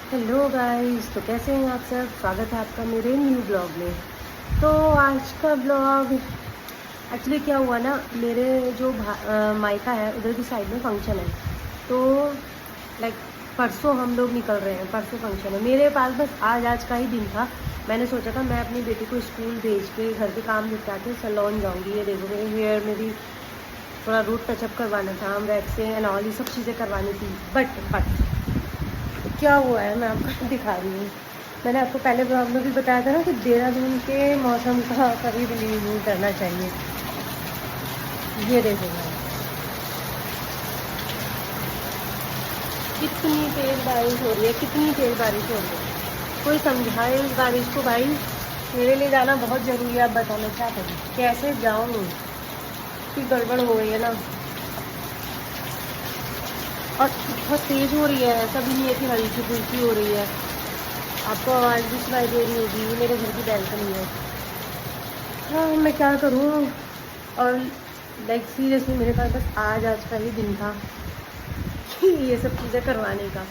Hello guys, तो कैसे हैं आप सब। स्वागत है आपका मेरे न्यू ब्लॉग में। तो आज का ब्लॉग एक्चुअली क्या हुआ ना, मेरे जो मायका है उधर की साइड में फंक्शन है। तो लाइक परसों हम लोग निकल रहे हैं, परसों फंक्शन है। मेरे पास बस आज का ही दिन था। मैंने सोचा था मैं अपनी बेटी को स्कूल भेज के घर के काम निपटा के सैलून जाऊँगी। ये देखो मेरे हेयर में भी थोड़ा रूट टचअप करवाना था, वैक्सिंग एंड ऑल ये सब चीज़ें करवानी थी। बट क्या हुआ है मैं आपको दिखा रही हूँ। मैंने आपको पहले ब्लॉग में भी बताया था ना कि देहरादून के मौसम का कभी बिलीव नहीं करना चाहिए। ये देखो मैं, कितनी तेज़ बारिश हो रही है, कितनी तेज़ बारिश हो रही है। कोई समझाए इस बारिश को भाई। मेरे लिए जाना बहुत ज़रूरी है। आप बताओ मैं क्या करूँ, कैसे जाऊँ। इतनी गड़बड़ हो गई है ना, और बहुत तेज़ हो रही है। ऐसा भी नहीं है कि हल्की फुल्की हो रही है। आपको आवाज़ भी सुनाई दे रही होगी। ये मेरे घर की बैल्कनी है। हाँ, मैं क्या करूँ। और लाइक सीरियसली मेरे पास बस आज का ही दिन था कि ये सब चीज़ें करवाने का।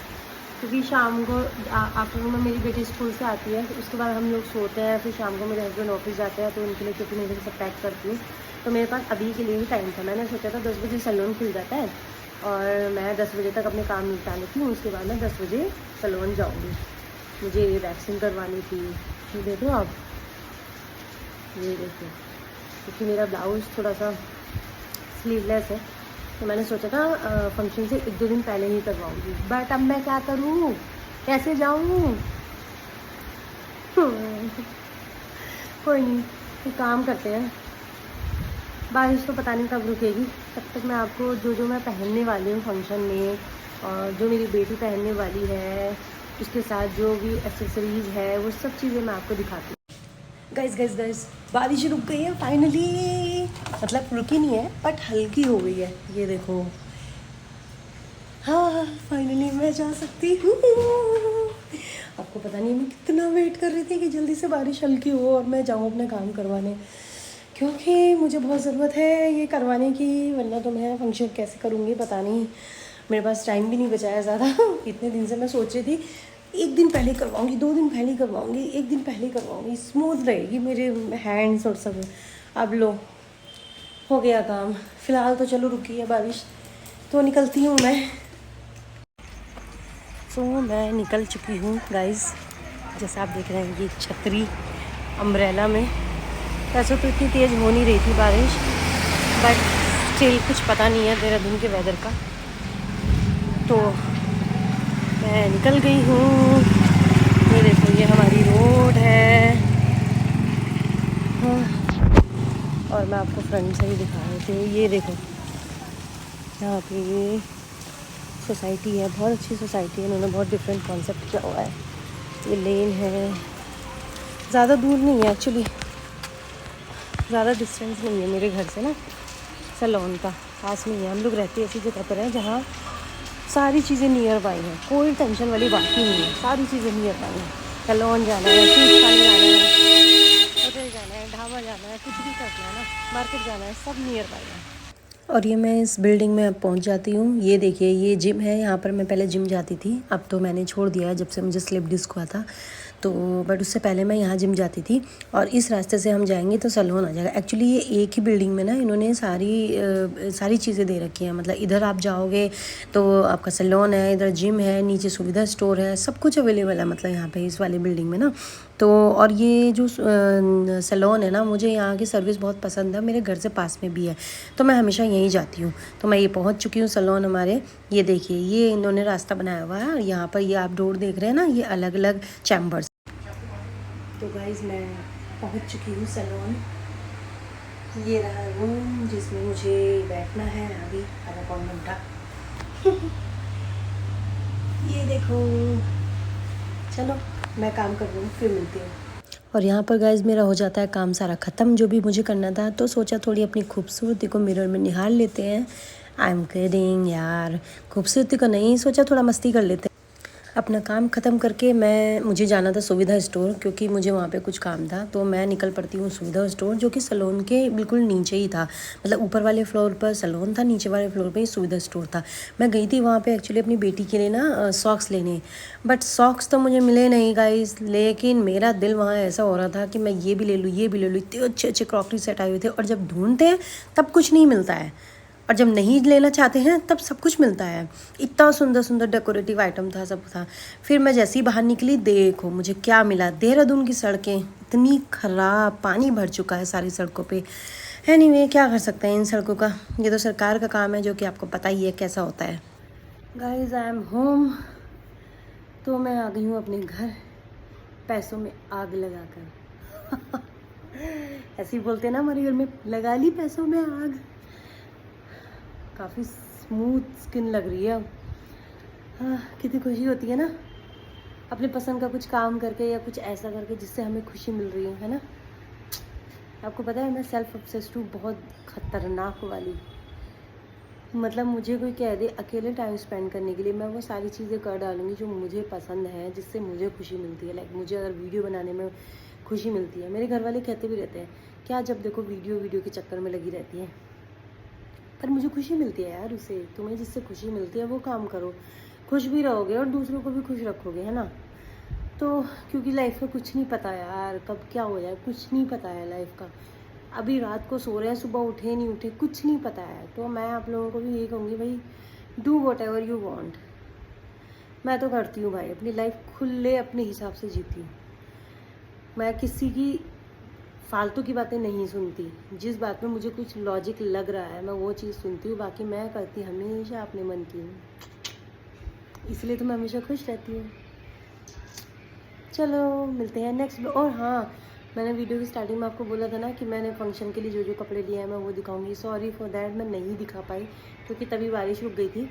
क्योंकि शाम को आफ्टरनून में मेरी बेटी स्कूल से आती है, उसके बाद हम लोग सोते हैं। फिर शाम को मेरे हस्बैंड ऑफिस जाते हैं, तो उनके लिए टिफिन वगैरह सब पैक करती हूँ। तो मेरे पास अभी के लिए ही टाइम था। मैंने सोचा था 10 बजे सैलून खुल जाता है और मैं 10 बजे तक अपने काम निपटा लेती हूँ। उसके बाद मैं 10 बजे सैलून जाऊँगी। मुझे वैक्सिंग करवानी थी। ये देखो आप, ये देखो, क्योंकि मेरा ब्लाउज़ थोड़ा सा स्लीवलेस है, तो मैंने सोचा था फंक्शन से 1-2 दिन पहले ही करवाऊँगी। बट अब मैं क्या करूँ, कैसे जाऊँ। कोई नहीं, एक काम करते हैं। बारिश तो पता नहीं कब रुकेगी। तब तक मैं आपको जो मैं पहनने वाली हूँ फंक्शन में, और जो मेरी बेटी पहनने वाली है, उसके साथ जो भी एक्सेसरीज़ है, वो सब चीज़ें मैं आपको दिखाती हूँ। गाइस, बारिश रुक गई है फाइनली। मतलब रुकी नहीं है बट हल्की हो गई है। ये देखो, हाँ फाइनली मैं जा सकती हूँ। आपको पता नहीं मैं कितना वेट कर रही थी कि जल्दी से बारिश हल्की हो और मैं जाऊँ अपने काम करवाने, क्योंकि मुझे बहुत ज़रूरत है ये करवाने की। वरना तो मैं फंक्शन कैसे करूँगी पता नहीं। मेरे पास टाइम भी नहीं बचा है ज़्यादा। इतने दिन से मैं सोच रही थी 1 दिन पहले करवाऊँगी, 2 दिन पहले करवाऊँगी, 1 दिन पहले करवाऊँगी, स्मूथ रहेगी मेरे हैंड्स और सब। अब लो, हो गया काम। फ़िलहाल तो चलो रुकी है बारिश, तो निकलती हूँ मैं। तो मैं निकल चुकी हूँ गाइस। जैसा आप देख रहे हैं ये छतरी अम्ब्रेला में। वैसे तो इतनी तेज़ हो नहीं रही थी बारिश, बट स्टिल कुछ पता नहीं है देहरादून के वेदर का। तो मैं निकल गई हूँ। ये देखो, ये हमारी रोड है। हाँ, और मैं आपको फ्रंट से ही दिखा रही थी। ये देखो, यहाँ पे ये सोसाइटी है, बहुत अच्छी सोसाइटी है। इन्होंने बहुत डिफरेंट कॉन्सेप्ट किया हुआ है। ये लेन है, ज़्यादा दूर नहीं है एक्चुअली, ज़्यादा डिस्टेंस नहीं है मेरे घर से ना सैलून का, पास में ही है। हम लोग रहते ऐसी जगह पर हैं जहाँ सारी चीज़ें नियर बाई हैं। कोई टेंशन वाली बात ही नहीं है, सारी चीज़ें नियर बाई हैं। सैलून जाना है, फीस खाने जाना है, होटल जाना है, ढाबा जाना है, कुछ भी करना है ना, मार्केट जाना है, सब नियर बाई है। और ये मैं इस बिल्डिंग में अब पहुंच जाती हूँ। ये देखिए, ये जिम है। यहाँ पर मैं पहले जिम जाती थी, अब तो मैंने छोड़ दिया है जब से मुझे स्लिप डिस्क हुआ था। तो बट उससे पहले मैं यहाँ जिम जाती थी। और इस रास्ते से हम जाएंगे तो सैलून आ जाएगा। एक्चुअली ये एक ही बिल्डिंग में ना इन्होंने सारी चीज़ें दे रखी हैं। मतलब इधर आप जाओगे तो आपका सैलून है, इधर जिम है, नीचे सुविधा स्टोर है, सब कुछ अवेलेबल है मतलब यहाँ पे इस वाली बिल्डिंग में ना। तो और ये जो सैलून है ना, मुझे यहाँ की सर्विस बहुत पसंद है। मेरे घर से पास में भी है, तो मैं हमेशा यहीं जाती हूँ। तो मैं ये पहुँच चुकी हूँ सैलून हमारे। ये देखिए, ये इन्होंने रास्ता बनाया हुआ है। और यहाँ पर ये आप डोर देख रहे हैं ना, ये अलग अलग चैम्बर्स। तो गाइज मैं पहुँच चुकी हूँ सैलून। ये रहा रूम जिसमें मुझे बैठना है अभी आधा पौन घंटा। ये देखो, चलो मैं काम कर रही हूँ, फिर मिलती हूँ। और यहाँ पर गाइज मेरा हो जाता है काम सारा ख़त्म जो भी मुझे करना था। तो सोचा थोड़ी अपनी खूबसूरती को मिरर में निहार लेते हैं। आई एम किडिंग यार, खूबसूरती को नहीं, सोचा थोड़ा मस्ती कर लेते हैं। अपना काम ख़त्म करके मुझे जाना था सुविधा स्टोर, क्योंकि मुझे वहाँ पे कुछ काम था। तो मैं निकल पड़ती हूँ सुविधा स्टोर, जो कि सैलून के बिल्कुल नीचे ही था। मतलब ऊपर वाले फ्लोर पर सैलून था, नीचे वाले फ्लोर पे ही सुविधा स्टोर था। मैं गई थी वहाँ पे एक्चुअली अपनी बेटी के लिए ना सॉक्स लेने, बट सॉक्स तो मुझे मिले नहीं गाइस। लेकिन मेरा दिल वहाँ ऐसा हो रहा था कि मैं ये भी ले लूँ, ये भी ले लूँ। इतने अच्छे अच्छे क्रॉकरी सेट आए हुए थे, और जब ढूंढते हैं तब कुछ नहीं मिलता है, और जब नहीं लेना चाहते हैं तब सब कुछ मिलता है। इतना सुंदर सुंदर डेकोरेटिव आइटम था, सब था। फिर मैं जैसे ही बाहर निकली, देखो मुझे क्या मिला। देहरादून की सड़कें इतनी ख़राब, पानी भर चुका है सारी सड़कों पे। एनीवे, क्या कर सकते हैं इन सड़कों का, ये तो सरकार का काम है, जो कि आपको पता ही है कैसा होता है। Guys I am home. तो मैं आ गई हूँ अपने घर, पैसों में आग लगाकर। ऐसे ही बोलते हैं ना हमारे घर में, लगा ली पैसों में आग। काफ़ी स्मूथ स्किन लग रही है। हाँ, कितनी खुशी होती है ना अपने पसंद का कुछ काम करके या कुछ ऐसा करके जिससे हमें खुशी मिल रही है ना। आपको पता है मैं सेल्फ ऑब्सेस्ड हूँ, बहुत ख़तरनाक वाली। मतलब मुझे कोई कह दे अकेले टाइम स्पेंड करने के लिए, मैं वो सारी चीज़ें कर डालूँगी जो मुझे पसंद है, जिससे मुझे खुशी मिलती है। लाइक मुझे अगर वीडियो बनाने में खुशी मिलती है, मेरे घर वाले कहते भी रहते हैं क्या जब देखो वीडियो के चक्कर में लगी रहती है, पर मुझे खुशी मिलती है यार उससे। तुम्हें जिससे खुशी मिलती है वो काम करो, खुश भी रहोगे और दूसरों को भी खुश रखोगे, है ना। तो क्योंकि लाइफ का कुछ नहीं पता यार, कब क्या हो जाए कुछ नहीं पता है लाइफ का। अभी रात को सो रहे हैं, सुबह उठे नहीं उठे कुछ नहीं पता है। तो मैं आप लोगों को भी यही कहूँगी, भाई do what ever you want. मैं तो करती हूँ भाई, अपनी लाइफ खुले अपने हिसाब से जीती हूँ। मैं किसी की फालतू की बातें नहीं सुनती। जिस बात में मुझे कुछ लॉजिक लग रहा है मैं वो चीज़ सुनती हूँ, बाकी मैं करती हमेशा अपने मन की हूँ, इसलिए तो मैं हमेशा खुश रहती हूँ। चलो मिलते हैं नेक्स्ट। और हाँ, मैंने वीडियो की स्टार्टिंग में आपको बोला था ना कि मैंने फंक्शन के लिए जो जो कपड़े लिए हैं मैं वो दिखाऊंगी। सॉरी फॉर दैट, मैं नहीं दिखा पाई क्योंकि तभी बारिश रुक गई थी।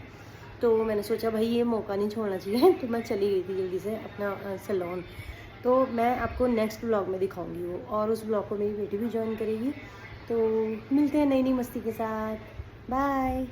तो मैंने सोचा भाई ये मौका नहीं छोड़ना चाहिए, तो मैं चली गई थी जल्दी से अपना सैलून। तो मैं आपको नेक्स्ट ब्लॉग में दिखाऊंगी वो, और उस ब्लॉग को मेरी बेटी भी ज्वाइन करेगी। तो मिलते हैं नई नई मस्ती के साथ। बाय।